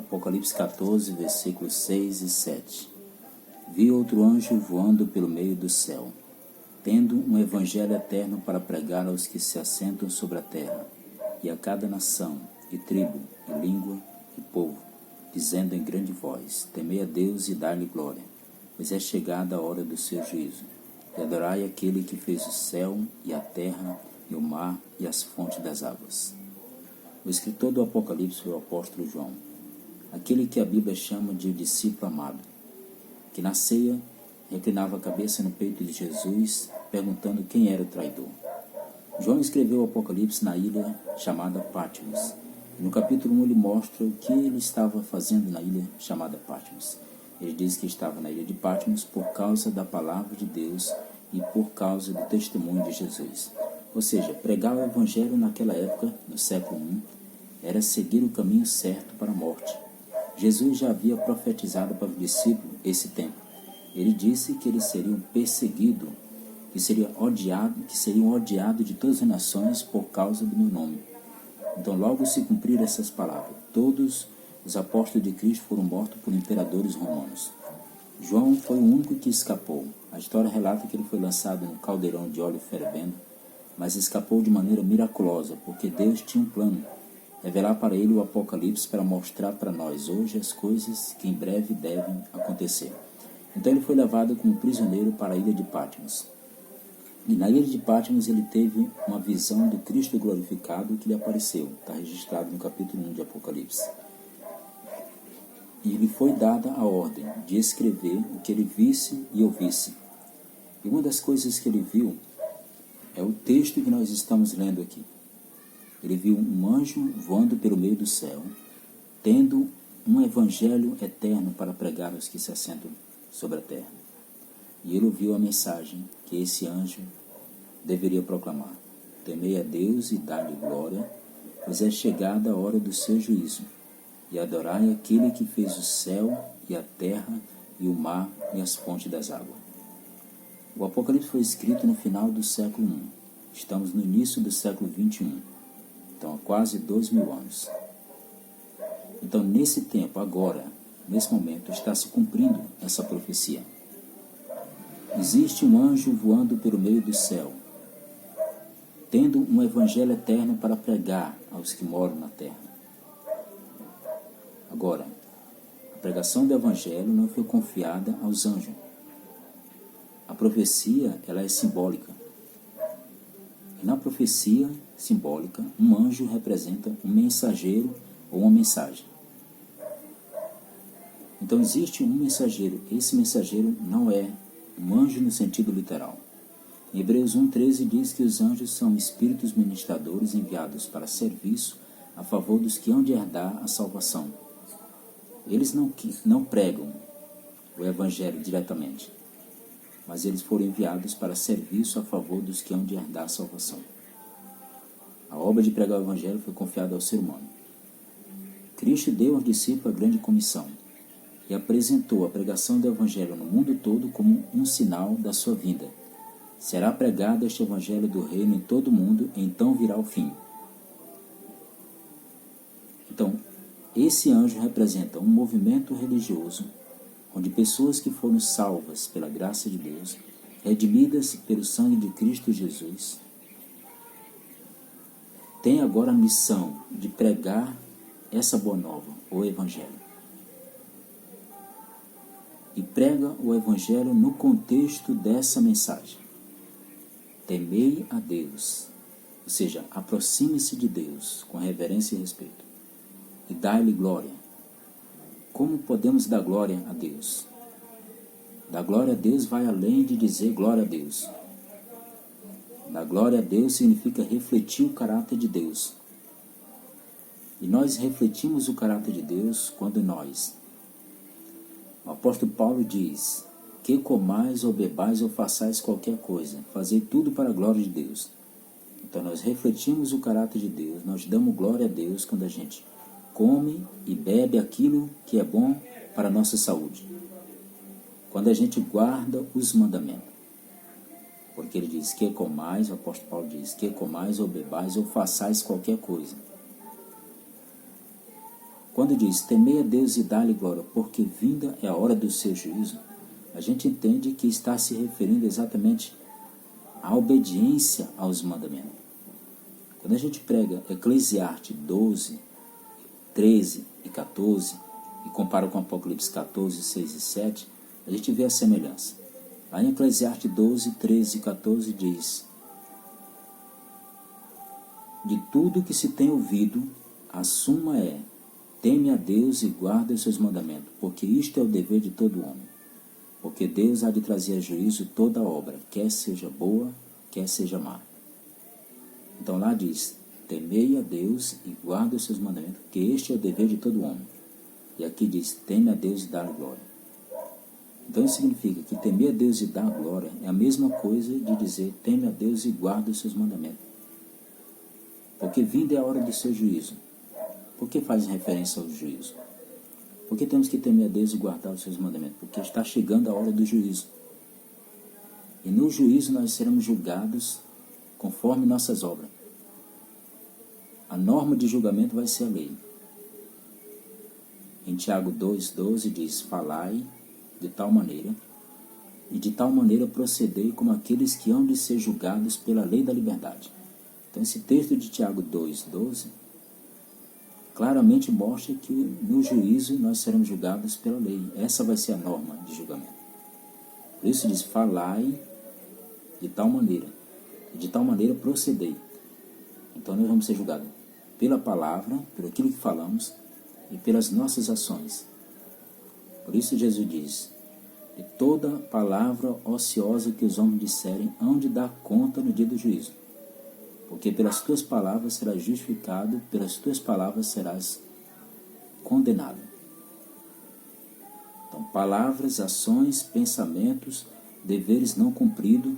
Apocalipse 14, versículos 6 e 7. Vi outro anjo voando pelo meio do céu, tendo um evangelho eterno para pregar aos que se assentam sobre a terra, e a cada nação, e tribo, e língua, e povo, dizendo em grande voz: temei a Deus e dai-lhe glória, pois é chegada a hora do seu juízo, e adorai aquele que fez o céu, e a terra, e o mar, e as fontes das águas. O escritor do Apocalipse foi o apóstolo João, aquele que a Bíblia chama de o discípulo amado, que na ceia reclinava a cabeça no peito de Jesus, perguntando quem era o traidor. João escreveu o Apocalipse na ilha chamada Patmos. E no capítulo 1 ele mostra o que ele estava fazendo na ilha chamada Patmos. Ele diz que estava na ilha de Patmos por causa da palavra de Deus e por causa do testemunho de Jesus. Ou seja, pregar o evangelho naquela época, no século I, era seguir o caminho certo para a morte. Jesus já havia profetizado para o discípulo esse tempo. Ele disse que eles seriam perseguidos, que seriam odiados de todas as nações por causa do meu nome. Então, logo se cumpriram essas palavras. Todos os apóstolos de Cristo foram mortos por imperadores romanos. João foi o único que escapou. A história relata que ele foi lançado num caldeirão de óleo fervendo, mas escapou de maneira miraculosa, porque Deus tinha um plano: revelar para ele o Apocalipse para mostrar para nós hoje as coisas que em breve devem acontecer. Então ele foi levado como prisioneiro para a ilha de Patmos. E na ilha de Patmos ele teve uma visão do Cristo glorificado que lhe apareceu. Está registrado no capítulo 1 de Apocalipse. E lhe foi dada a ordem de escrever o que ele visse e ouvisse. E uma das coisas que ele viu é o texto que nós estamos lendo aqui. Ele viu um anjo voando pelo meio do céu, tendo um evangelho eterno para pregar aos que se assentam sobre a terra. E ele ouviu a mensagem que esse anjo deveria proclamar: temei a Deus e dai-lhe glória, pois é chegada a hora do seu juízo, e adorai aquele que fez o céu e a terra e o mar e as fontes das águas. O Apocalipse foi escrito no final do século I. Estamos no início do século XXI. Então, há quase 2000 anos. Então, nesse tempo, agora, nesse momento, está se cumprindo essa profecia. Existe um anjo voando pelo meio do céu, tendo um evangelho eterno para pregar aos que moram na terra. Agora, a pregação do evangelho não foi confiada aos anjos. A profecia, ela é simbólica. E na profecia simbólica, um anjo representa um mensageiro ou uma mensagem. Então existe um mensageiro. Esse mensageiro não é um anjo no sentido literal. Em Hebreus 1,13 diz que os anjos são espíritos ministradores enviados para serviço a favor dos que hão de herdar a salvação. Eles não pregam o evangelho diretamente, mas eles foram enviados para serviço a favor dos que hão de herdar a salvação. A obra de pregar o evangelho foi confiada ao ser humano. Cristo deu aos discípulos a grande comissão e apresentou a pregação do evangelho no mundo todo como um sinal da sua vinda. Será pregado este evangelho do reino em todo o mundo, então virá o fim. Então, esse anjo representa um movimento religioso onde pessoas que foram salvas pela graça de Deus, redimidas pelo sangue de Cristo Jesus, têm agora a missão de pregar essa boa nova, o evangelho. E prega o evangelho no contexto dessa mensagem: temei a Deus, ou seja, aproxime-se de Deus com reverência e respeito, e dai-lhe glória. Como podemos dar glória a Deus? Dar glória a Deus vai além de dizer glória a Deus. Dar glória a Deus significa refletir o caráter de Deus. E nós refletimos o caráter de Deus quando o apóstolo Paulo diz: que comais ou bebais ou façais qualquer coisa, fazei tudo para a glória de Deus. Então nós refletimos o caráter de Deus, nós damos glória a Deus quando a gente come e bebe aquilo que é bom para a nossa saúde. Quando a gente guarda os mandamentos. Porque ele diz que comais, o apóstolo Paulo diz, que comais ou bebais ou façais qualquer coisa. quando diz temei a Deus e dá-lhe glória, porque vinda é a hora do seu juízo, a gente entende que está se referindo exatamente à obediência aos mandamentos. Quando a gente prega Eclesiastes 12, 13 e 14 e compara com Apocalipse 14, 6 e 7, a gente vê a semelhança. Lá em Eclesiastes 12, 13 e 14 diz: de tudo que se tem ouvido, a suma é: teme a Deus e guarda os seus mandamentos, porque isto é o dever de todo homem. Porque Deus há de trazer a juízo toda obra, quer seja boa, quer seja má. Então lá diz: temei a Deus e guarda os seus mandamentos, porque este é o dever de todo homem. E aqui diz: teme a Deus e dá-lhe glória. Então isso significa que temer a Deus e dar glória é a mesma coisa de dizer: teme a Deus e guarda os seus mandamentos. Porque vinda é a hora do seu juízo. Por que faz referência ao juízo? Porque temos que temer a Deus e guardar os seus mandamentos? Porque está chegando a hora do juízo. E no juízo nós seremos julgados conforme nossas obras. A norma de julgamento vai ser a lei. Em Tiago 2,12 diz: falai de tal maneira, e de tal maneira procedei como aqueles que hão de ser julgados pela lei da liberdade. Então esse texto de Tiago 2,12 claramente mostra que no juízo nós seremos julgados pela lei. Essa vai ser a norma de julgamento. Por isso diz: falai de tal maneira, e de tal maneira procedei. Então nós vamos ser julgados pela palavra, pelo aquilo que falamos e pelas nossas ações. Por isso Jesus diz: de toda palavra ociosa que os homens disserem, hão de dar conta no dia do juízo. Porque pelas tuas palavras serás justificado, pelas tuas palavras serás condenado. Então, palavras, ações, pensamentos, deveres não cumpridos,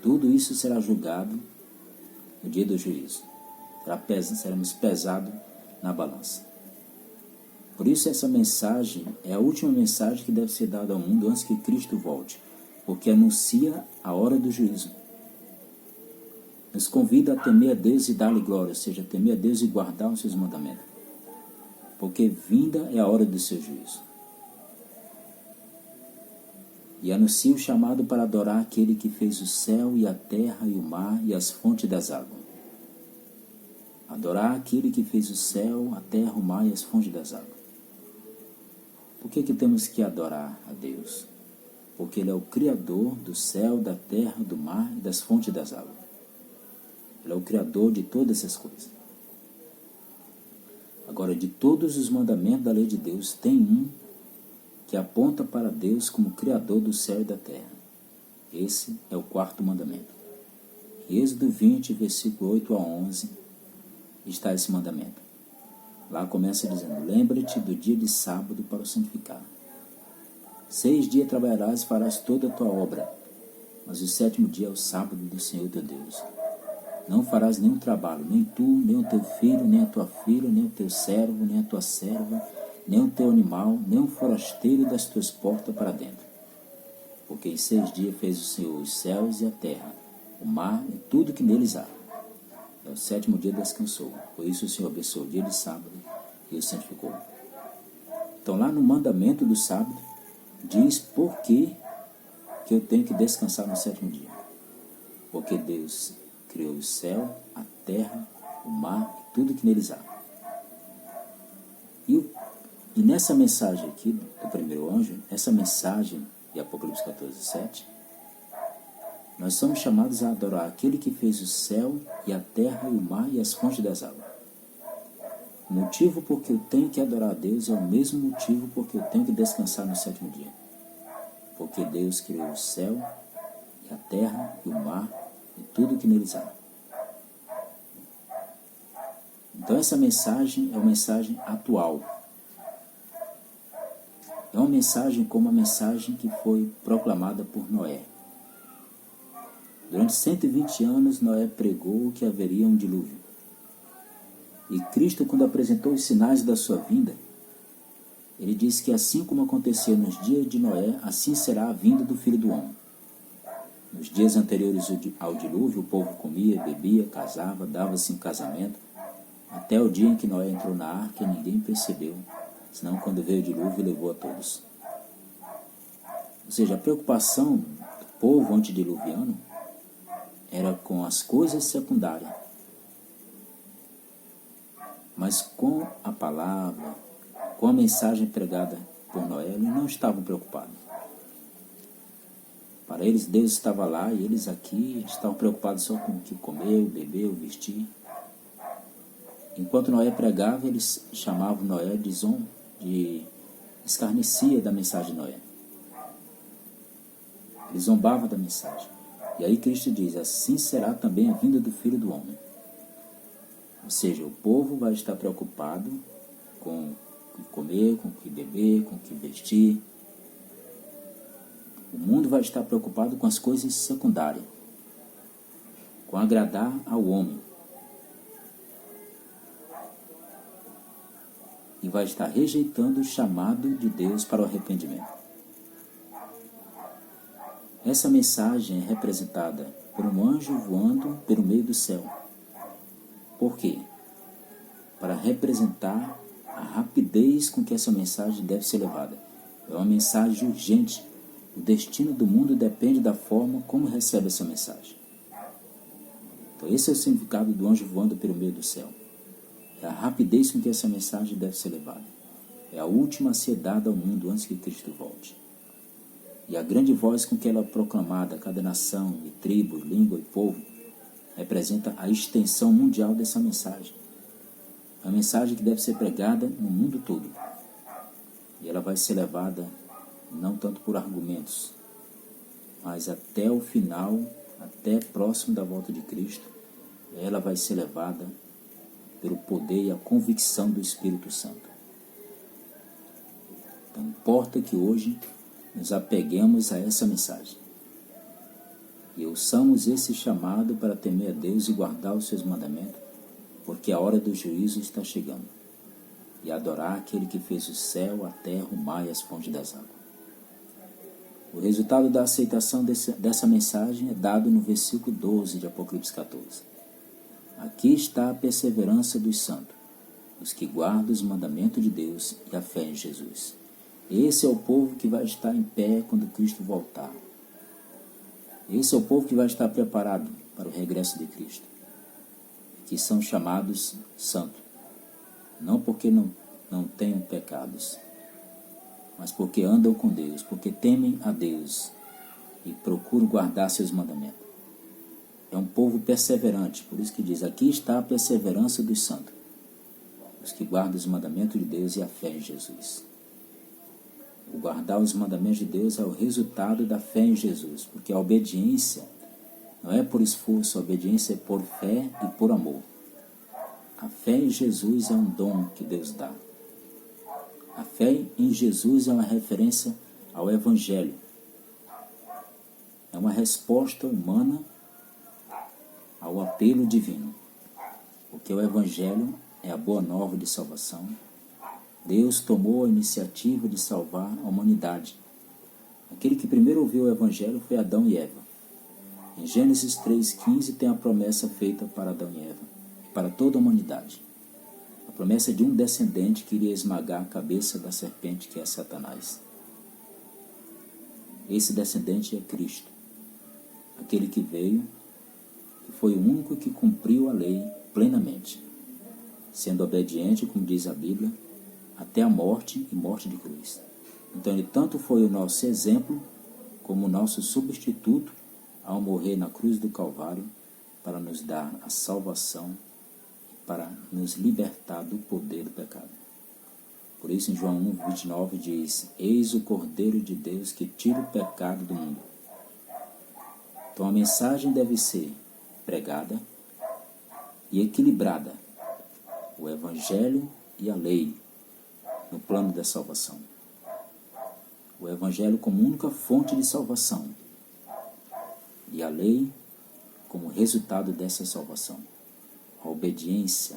tudo isso será julgado no dia do juízo. Seremos pesados na balança. Por isso essa mensagem é a última mensagem que deve ser dada ao mundo antes que Cristo volte, porque anuncia a hora do juízo. Nos convida a temer a Deus e dar-lhe glória, ou seja, temer a Deus e guardar os seus mandamentos. Porque vinda é a hora do seu juízo. E anuncia o chamado para adorar aquele que fez o céu e a terra e o mar e as fontes das águas. Adorar aquele que fez o céu, a terra, o mar e as fontes das águas. Por que temos que adorar a Deus? Porque Ele é o Criador do céu, da terra, do mar e das fontes das águas. Ele é o Criador de todas essas coisas. Agora, de todos os mandamentos da lei de Deus, tem um que aponta para Deus como Criador do céu e da terra. Esse é o quarto mandamento. Em Êxodo 20, versículo 8 a 11, está esse mandamento. Lá começa dizendo: lembra-te do dia de sábado para o santificar. 6 dias trabalharás e farás toda a tua obra, mas o 7º dia é o sábado do Senhor teu Deus. Não farás nenhum trabalho, nem tu, nem o teu filho, nem a tua filha, nem o teu servo, nem a tua serva, nem o teu animal, nem o forasteiro das tuas portas para dentro. Porque em 6 dias fez o Senhor os céus e a terra, o mar e tudo que neles há. É o 7º dia descansou. Por isso o Senhor abençoou o dia de sábado e o santificou. Então lá no mandamento do sábado, diz por que eu tenho que descansar no 7º dia. Porque Deus criou o céu, a terra, o mar e tudo que neles há. E nessa mensagem aqui do primeiro anjo, essa mensagem de Apocalipse 14, 7, nós somos chamados a adorar aquele que fez o céu e a terra e o mar e as fontes das águas. O motivo por que eu tenho que adorar a Deus é o mesmo motivo por que eu tenho que descansar no 7º dia. Porque Deus criou o céu e a terra e o mar e tudo que neles há. Então essa mensagem é uma mensagem atual. É uma mensagem como a mensagem que foi proclamada por Noé. Durante 120 anos Noé pregou que haveria um dilúvio. E Cristo, quando apresentou os sinais da sua vinda, ele disse que assim como aconteceu nos dias de Noé, assim será a vinda do Filho do Homem. Nos dias anteriores ao dilúvio, o povo comia, bebia, casava, dava-se em casamento, até o dia em que Noé entrou na arca e ninguém percebeu, senão quando veio o dilúvio levou a todos. Ou seja, a preocupação do povo antediluviano era com as coisas secundárias, mas com a palavra, com a mensagem pregada por Noé, eles não estavam preocupados. Para eles, Deus estava lá e eles aqui, eles estavam preocupados só com o que comer, o beber, o vestir. Enquanto Noé pregava, eles chamavam Noé de escarnecia da mensagem de Noé. Eles zombavam da mensagem. E aí Cristo diz, assim será também a vinda do Filho do Homem. Ou seja, o povo vai estar preocupado com o que comer, com o que beber, com o que vestir. O mundo vai estar preocupado com as coisas secundárias, com agradar ao homem. E vai estar rejeitando o chamado de Deus para o arrependimento. Essa mensagem é representada por um anjo voando pelo meio do céu. Por quê? Para representar a rapidez com que essa mensagem deve ser levada. É uma mensagem urgente. O destino do mundo depende da forma como recebe essa mensagem. Então esse é o significado do anjo voando pelo meio do céu. É a rapidez com que essa mensagem deve ser levada. É a última a ser dada ao mundo antes que Cristo volte. E a grande voz com que ela é proclamada a cada nação, e tribo, língua e povo, representa a extensão mundial dessa mensagem. É uma mensagem que deve ser pregada no mundo todo. E ela vai ser levada não tanto por argumentos, mas até o final, até próximo da volta de Cristo, ela vai ser levada pelo poder e a convicção do Espírito Santo. Então, importa que hoje nos apeguemos a essa mensagem e ouçamos esse chamado para temer a Deus e guardar os seus mandamentos, porque a hora do juízo está chegando, e adorar aquele que fez o céu, a terra, o mar e as fontes das águas. O resultado da aceitação dessa mensagem é dado no versículo 12 de Apocalipse 14. Aqui está a perseverança dos santos, os que guardam os mandamentos de Deus e a fé em Jesus. Esse é o povo que vai estar em pé quando Cristo voltar. Esse é o povo que vai estar preparado para o regresso de Cristo, que são chamados santos, não porque não tenham pecados, mas porque andam com Deus, porque temem a Deus e procuram guardar seus mandamentos. É um povo perseverante, por isso que diz, aqui está a perseverança dos santos, os que guardam os mandamentos de Deus e a fé em Jesus. O guardar os mandamentos de Deus é o resultado da fé em Jesus, porque a obediência não é por esforço, a obediência é por fé e por amor. A fé em Jesus é um dom que Deus dá. A fé em Jesus é uma referência ao Evangelho. É uma resposta humana ao apelo divino. Porque o Evangelho é a boa nova de salvação. Deus tomou a iniciativa de salvar a humanidade. Aquele que primeiro ouviu o Evangelho foi Adão e Eva. Em Gênesis 3,15 tem a promessa feita para Adão e Eva, para toda a humanidade. A promessa de um descendente que iria esmagar a cabeça da serpente, que é Satanás. Esse descendente é Cristo, aquele que veio e foi o único que cumpriu a lei plenamente, sendo obediente, como diz a Bíblia, até a morte e morte de cruz. Então ele tanto foi o nosso exemplo como o nosso substituto ao morrer na cruz do Calvário para nos dar a salvação, para nos libertar do poder do pecado. Por isso em João 1:29 diz, eis o Cordeiro de Deus que tira o pecado do mundo. Então a mensagem deve ser pregada e equilibrada, o Evangelho e a lei, no plano da salvação. O Evangelho como única fonte de salvação e a lei como resultado dessa salvação. A obediência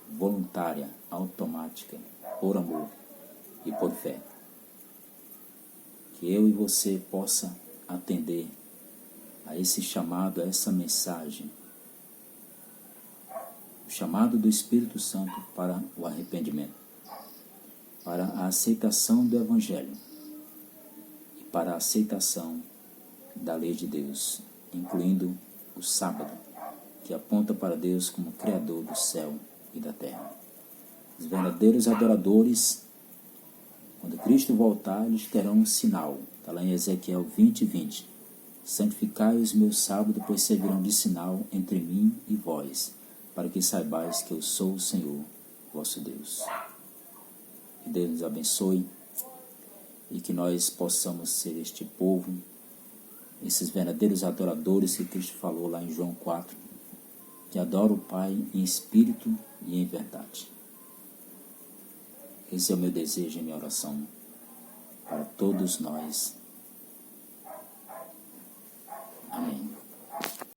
voluntária, automática, por amor e por fé. Que eu e você possa atender a esse chamado, a essa mensagem o chamado do Espírito Santo para o arrependimento, para a aceitação do Evangelho e para a aceitação da lei de Deus, incluindo o sábado, que aponta para Deus como Criador do céu e da terra. Os verdadeiros adoradores, quando Cristo voltar, eles terão um sinal. Está lá em Ezequiel 20:20. Santificai os meus sábados, pois servirão de sinal entre mim e vós, para que saibais que eu sou o Senhor, vosso Deus. Que Deus nos abençoe e que nós possamos ser este povo, esses verdadeiros adoradores que Cristo falou lá em João 4, que adora o Pai em espírito e em verdade. Esse é o meu desejo e minha oração para todos nós